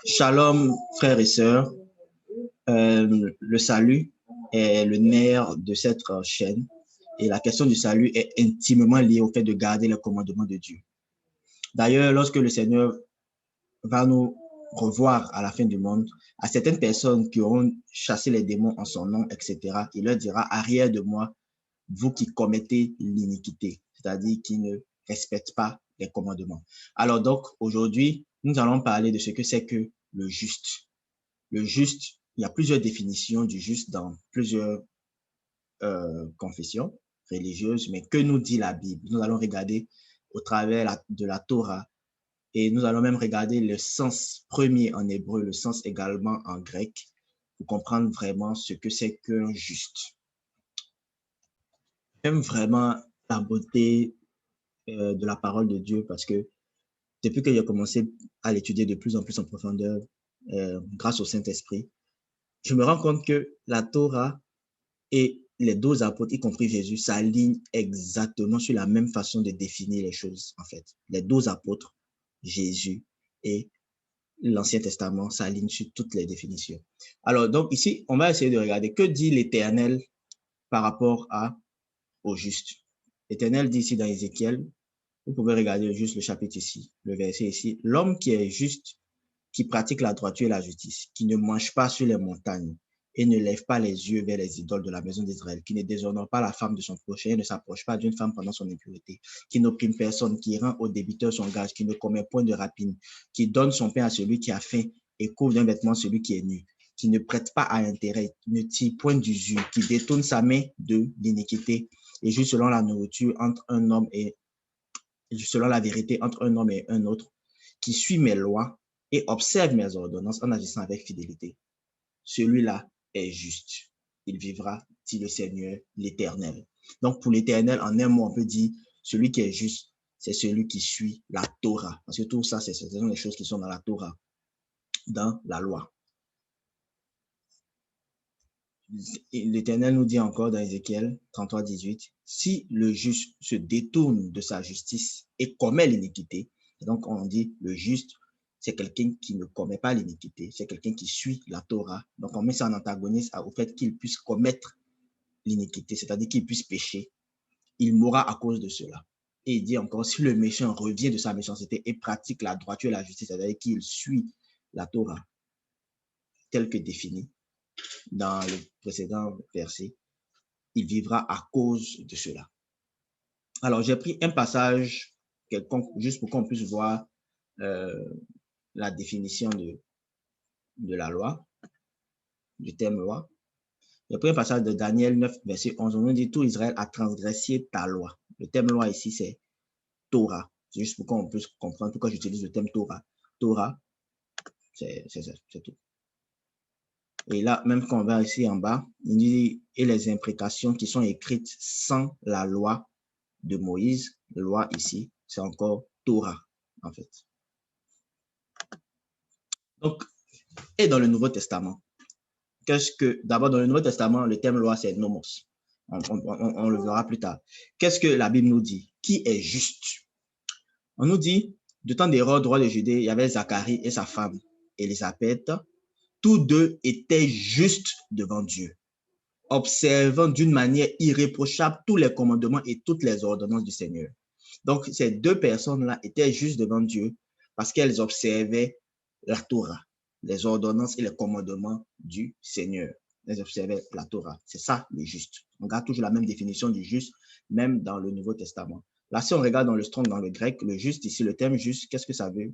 Shalom, frères et sœurs. Le salut est le nerf de cette chaîne et la question du salut est intimement liée au fait de garder le commandement de Dieu. D'ailleurs, lorsque le Seigneur va nous revoir à la fin du monde, à certaines personnes qui auront chassé les démons en son nom, etc., il leur dira, arrière de moi, vous qui commettez l'iniquité, c'est-à-dire qui ne respectent pas les commandements. Alors donc, aujourd'hui, nous allons parler de ce que c'est que le juste. Le juste, il y a plusieurs définitions du juste dans plusieurs confessions religieuses, mais que nous dit la Bible? Nous allons regarder au travers de la Torah et nous allons même regarder le sens premier en hébreu, le sens également en grec, pour comprendre vraiment ce que c'est qu'un juste. J'aime vraiment la beauté de la parole de Dieu parce que depuis que j'ai commencé à l'étudier de plus en plus en profondeur, grâce au Saint-Esprit, je me rends compte que la Torah et les 12 apôtres, y compris Jésus, s'alignent exactement sur la même façon de définir les choses, en fait. Les 12 apôtres, Jésus et l'Ancien Testament s'alignent sur toutes les définitions. Alors, donc ici, on va essayer de regarder que dit l'Éternel par rapport au juste. L'Éternel dit ici dans Ézéchiel, vous pouvez regarder juste le chapitre ici, le verset ici, l'homme qui est juste, qui pratique la droiture et la justice, qui ne mange pas sur les montagnes et ne lève pas les yeux vers les idoles de la maison d'Israël, qui ne déshonore pas la femme de son prochain et ne s'approche pas d'une femme pendant son impureté, qui n'opprime personne, qui rend au débiteur son gage, qui ne commet point de rapine, qui donne son pain à celui qui a faim et couvre d'un vêtement celui qui est nu, qui ne prête pas à intérêt, ne tire point d'usure, qui détourne sa main de l'iniquité et juge selon la nourriture entre un homme et selon la vérité entre un homme et un autre, qui suit mes lois et observe mes ordonnances en agissant avec fidélité. Celui-là est juste. Il vivra, dit le Seigneur, l'Éternel. Donc, pour l'Éternel, en un mot, on peut dire, celui qui est juste, c'est celui qui suit la Torah. Parce que tout ça, ce sont les choses qui sont dans la Torah, dans la loi. L'Éternel nous dit encore dans Ézéchiel 33, 18, si le juste se détourne de sa justice et commet l'iniquité, donc on dit le juste, c'est quelqu'un qui ne commet pas l'iniquité, c'est quelqu'un qui suit la Torah. Donc on met ça en antagonisme au fait qu'il puisse commettre l'iniquité, c'est-à-dire qu'il puisse pécher. Il mourra à cause de cela. Et il dit encore, si le méchant revient de sa méchanceté et pratique la droiture et la justice, c'est-à-dire qu'il suit la Torah telle que définie dans le précédent verset, il vivra à cause de cela. Alors, j'ai pris un passage quelconque juste pour qu'on puisse voir la définition de la loi, du terme loi. J'ai pris un passage de Daniel 9, verset 11. On nous dit, tout Israël a transgressé ta loi. Le terme loi ici, c'est Torah. C'est juste pour qu'on puisse comprendre pourquoi j'utilise le terme Torah. Torah, c'est tout. Et là, même quand on va ici en bas, il dit, et les imprécations qui sont écrites sans la loi de Moïse, loi ici, c'est encore Torah, en fait. Donc, et dans le Nouveau Testament, qu'est-ce que, d'abord dans le Nouveau Testament, le terme loi, c'est nomos. On le verra plus tard. Qu'est-ce que la Bible nous dit? Qui est juste? On nous dit, du temps d'Hérode, roi de Judée, il y avait Zacharie et sa femme, Élisabeth. Tous deux étaient justes devant Dieu, observant d'une manière irréprochable tous les commandements et toutes les ordonnances du Seigneur. Donc, ces deux personnes-là étaient justes devant Dieu parce qu'elles observaient la Torah, les ordonnances et les commandements du Seigneur. Elles observaient la Torah. C'est ça, le juste. On garde toujours la même définition du juste, même dans le Nouveau Testament. Là, si on regarde dans le Strong, dans le grec, le juste, ici, le terme juste, qu'est-ce que ça veut?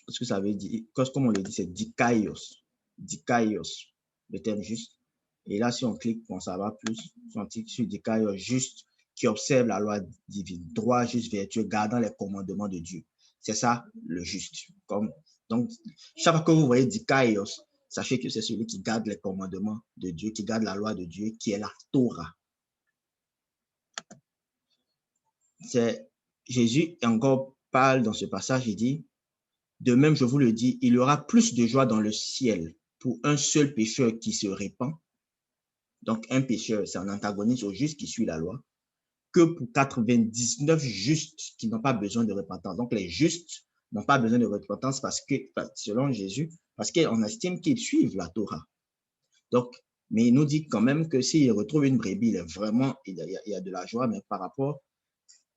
Qu'est-ce que ça veut dire? Comme on le dit, c'est dikaios. Dikaios, le terme juste. Et là, si on clique, bon, ça va plus. Si on clique sur dikaios, juste, qui observe la loi divine, droit, juste, vertueux, gardant les commandements de Dieu. C'est ça, le juste. Donc, chaque fois que vous voyez dikaios, sachez que c'est celui qui garde les commandements de Dieu, qui garde la loi de Dieu, qui est la Torah. Jésus encore parle dans ce passage, il dit, de même, je vous le dis, il y aura plus de joie dans le ciel pour un seul pécheur qui se répand. Donc, un pécheur, c'est un antagoniste au juste qui suit la loi, que pour 99 justes qui n'ont pas besoin de repentance. Donc, les justes n'ont pas besoin de repentance parce que, selon Jésus, parce qu'on estime qu'ils suivent la Torah. Donc, mais il nous dit quand même que s'il retrouve une brebis, il y a de la joie, mais par rapport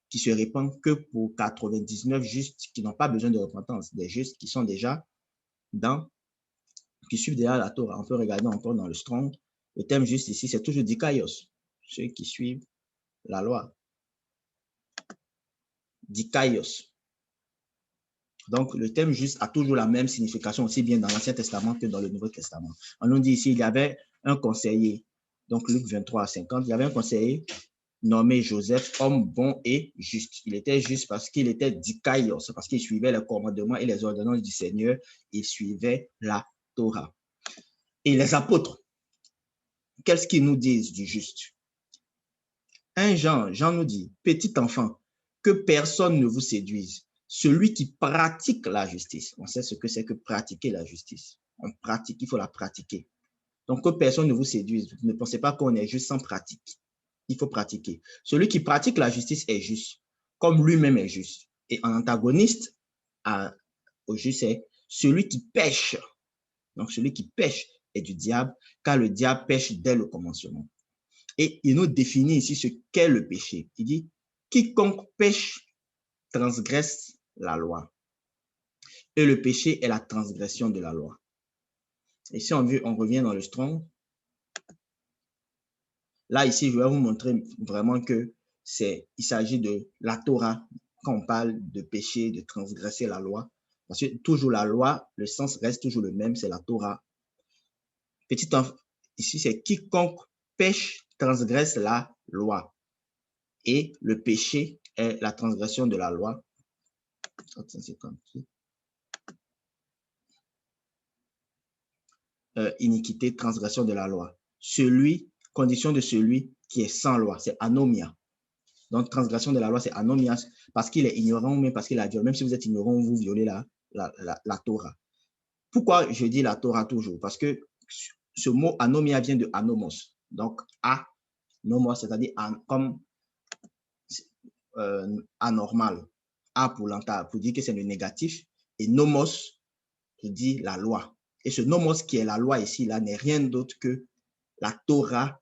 qui se répand que pour 99 justes qui n'ont pas besoin de repentance, des justes qui sont déjà qui suivent déjà la Torah. On peut regarder encore dans le Strong. Le thème juste ici, c'est toujours dikaios, ceux qui suivent la loi. Dikaios. Donc, le thème juste a toujours la même signification, aussi bien dans l'Ancien Testament que dans le Nouveau Testament. On nous dit ici, il y avait un conseiller, donc Luc 23 à 50, il y avait un conseiller nommé Joseph, homme bon et juste. Il était juste parce qu'il était dikaios, parce qu'il suivait les commandements et les ordonnances du Seigneur, il suivait la Torah. Et les apôtres, qu'est-ce qu'ils nous disent du juste? Jean nous dit, petit enfant, que personne ne vous séduise. Celui qui pratique la justice, on sait ce que c'est que pratiquer la justice. On pratique, il faut la pratiquer. Donc, que personne ne vous séduise. Ne pensez pas qu'on est juste sans pratique. Il faut pratiquer. Celui qui pratique la justice est juste, comme lui-même est juste. Et en antagoniste au juste, c'est celui qui pêche. Donc, celui qui pêche est du diable, car le diable pêche dès le commencement. Et il nous définit ici ce qu'est le péché. Il dit, quiconque pêche transgresse la loi. Et le péché est la transgression de la loi. Et si on revient dans le Strong, là, ici, je vais vous montrer vraiment que il s'agit de la Torah quand on parle de péché, de transgresser la loi. Parce que toujours la loi, le sens reste toujours le même, c'est la Torah. Petit enfant, ici, c'est quiconque pêche transgresse la loi. Et le péché est la transgression de la loi. Iniquité, transgression de la loi. Condition de celui qui est sans loi, c'est anomia. Donc, transgression de la loi, c'est anomia, parce qu'il est ignorant, mais parce qu'il a violé. Même si vous êtes ignorant, vous violez la Torah. Pourquoi je dis la Torah toujours? Parce que ce mot anomia vient de anomos. Donc, nomos, c'est-à-dire comme anormal. Pour dire que c'est le négatif. Et nomos, qui dit la loi. Et ce nomos qui est la loi ici, là, n'est rien d'autre que la Torah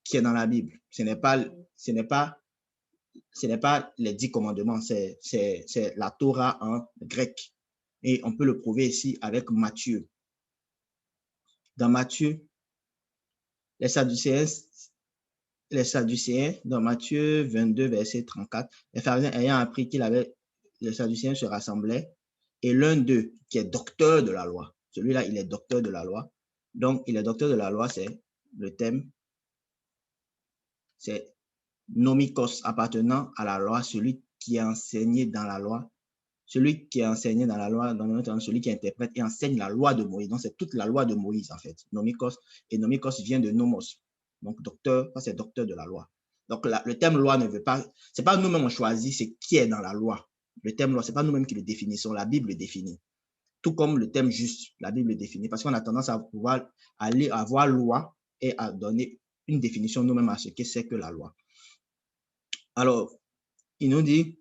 qui est dans la Bible. Ce n'est pas les 10 commandements, c'est la Torah en grec. Et on peut le prouver ici avec Matthieu. Dans Matthieu, les Sadducéens, dans Matthieu 22, verset 34, les pharisiens ayant appris les Sadducéens se rassemblaient, et l'un d'eux, qui est docteur de la loi, celui-là, il est docteur de la loi. Donc, il est docteur de la loi, c'est le thème, c'est nomikos, appartenant à la loi, celui qui est enseigné dans la loi. Celui qui est enseigné dans la loi, celui qui interprète et enseigne la loi de Moïse. Donc, c'est toute la loi de Moïse, en fait. Nomikos. Et nomikos vient de nomos. Donc, docteur, ça, c'est docteur de la loi. Donc, le thème loi ne veut pas, c'est pas nous-mêmes on choisit, c'est qui est dans la loi. Le thème loi, c'est pas nous-mêmes qui le définissons, la Bible le définit. Tout comme le thème juste, la Bible le définit. Parce qu'on a tendance à pouvoir aller avoir loi et à donner une définition nous-mêmes à ce que c'est que la loi. Alors, il nous dit,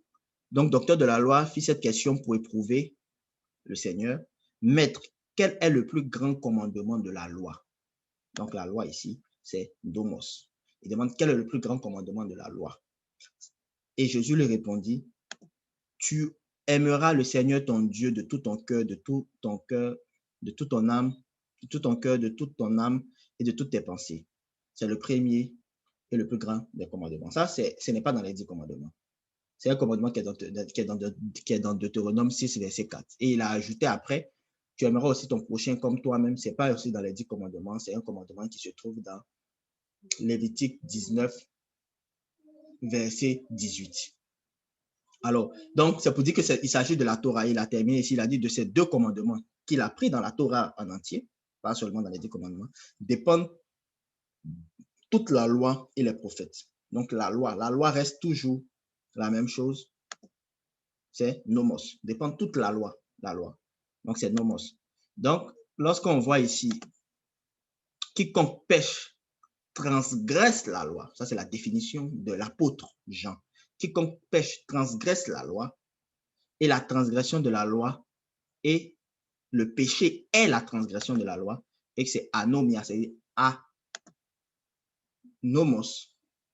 donc, docteur de la loi fit cette question pour éprouver le Seigneur. Maître, quel est le plus grand commandement de la loi? Donc, la loi ici, c'est domos. Il demande quel est le plus grand commandement de la loi. Et Jésus lui répondit, tu aimeras le Seigneur ton Dieu de tout ton cœur, de tout ton cœur, de toute ton âme, de tout ton cœur, de toute ton âme et de toutes tes pensées. C'est le premier et le plus grand des commandements. Ça, ce n'est pas dans les 10 commandements. C'est un commandement qui est dans Deutéronome 6, verset 4. Et il a ajouté après, tu aimeras aussi ton prochain comme toi-même. Ce n'est pas aussi dans les 10 commandements, c'est un commandement qui se trouve dans Lévitique 19, verset 18. Alors, donc, c'est pour dire qu'il s'agit de la Torah. Il a terminé ici, il a dit de ces 2 commandements qu'il a pris dans la Torah en entier, pas seulement dans les 10 commandements, dépendent toute la loi et les prophètes. Donc, la loi reste toujours la même chose. C'est nomos. Dépend toute la loi. Donc, c'est nomos. Donc, lorsqu'on voit ici, quiconque pêche transgresse la loi. Ça, c'est la définition de l'apôtre Jean. Quiconque pêche transgresse la loi. et la transgression de la loi, et le péché est la transgression de la loi, et que c'est anomia, c'est-à-dire anomos,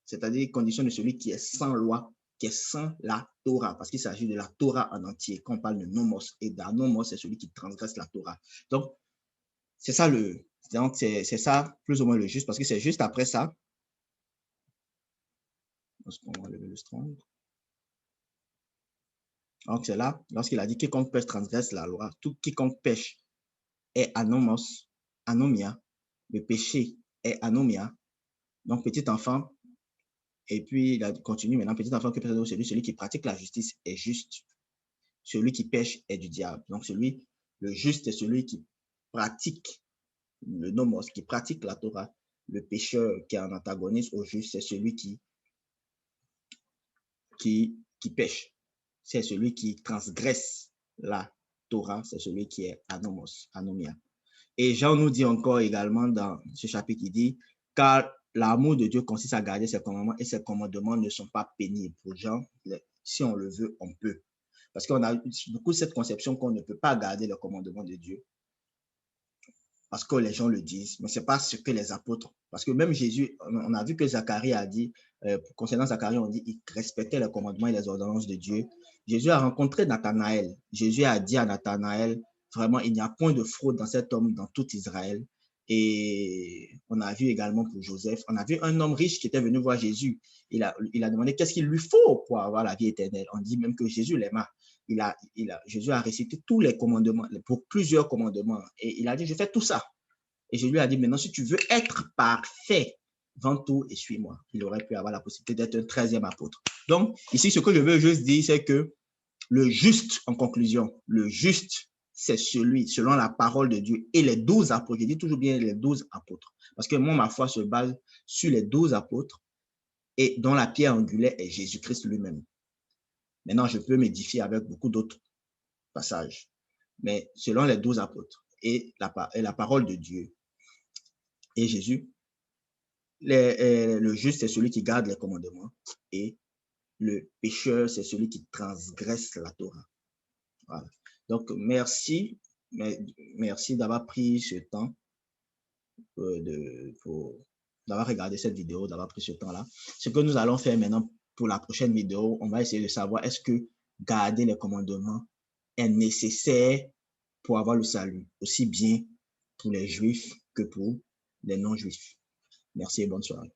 c'est-à-dire condition de celui qui est sans loi, qui est sans la Torah, parce qu'il s'agit de la Torah en entier. Quand on parle de nomos, et d'anomos, c'est celui qui transgresse la Torah. Donc, c'est ça c'est ça plus ou moins le juste, parce que c'est juste après ça. On va lever le strong. Donc, c'est là, lorsqu'il a dit quiconque pêche transgresse la loi, tout quiconque pêche est anomos, anomia, le péché est anomia. Donc, petit enfant, et puis il a continué maintenant, petit enfant, que celui qui pratique la justice est juste. Celui qui pêche est du diable. Donc, le juste est celui qui pratique le nomos, qui pratique la Torah. Le pécheur qui est en antagonisme au juste, c'est celui qui pêche. C'est celui qui transgresse la Torah, c'est celui qui est anomos, anomia. Et Jean nous dit encore également dans ce chapitre, il dit, car l'amour de Dieu consiste à garder ses commandements et ses commandements ne sont pas pénibles. Pour Jean, si on le veut, on peut. Parce qu'on a beaucoup cette conception qu'on ne peut pas garder le commandement de Dieu. Parce que les gens le disent, mais ce n'est pas ce que les apôtres, parce que même Jésus, on a vu que Zacharie a dit, concernant Zacharie, on dit qu'il respectait les commandements et les ordonnances de Dieu. Jésus a rencontré Nathanaël. Jésus a dit à Nathanaël, vraiment, il n'y a point de fraude dans cet homme, dans tout Israël. Et on a vu également pour Joseph, on a vu un homme riche qui était venu voir Jésus. Il a demandé qu'est-ce qu'il lui faut pour avoir la vie éternelle. On dit même que Jésus l'aima. Jésus a récité tous les commandements, pour plusieurs commandements. Et il a dit, je fais tout ça. Et je lui ai dit, maintenant, si tu veux être parfait, vends tout et suis-moi. Il aurait pu avoir la possibilité d'être un 13e apôtre. Donc, ici, ce que je veux juste dire, c'est que le juste, en conclusion, le juste, c'est celui, selon la parole de Dieu, et les 12 apôtres. Je dis toujours bien les 12 apôtres. Parce que moi, ma foi se base sur les 12 apôtres, et dont la pierre angulaire est Jésus-Christ lui-même. Maintenant, je peux m'édifier avec beaucoup d'autres passages. Mais selon les 12 apôtres et la parole de Dieu et Jésus, le juste, c'est celui qui garde les commandements et le pécheur, c'est celui qui transgresse la Torah. Voilà. Donc, merci d'avoir pris ce temps d'avoir regardé cette vidéo, d'avoir pris ce temps-là. Ce que nous allons faire maintenant pour la prochaine vidéo, on va essayer de savoir est-ce que garder les commandements est nécessaire pour avoir le salut, aussi bien pour les juifs que pour les non-juifs. Merci et bonne soirée.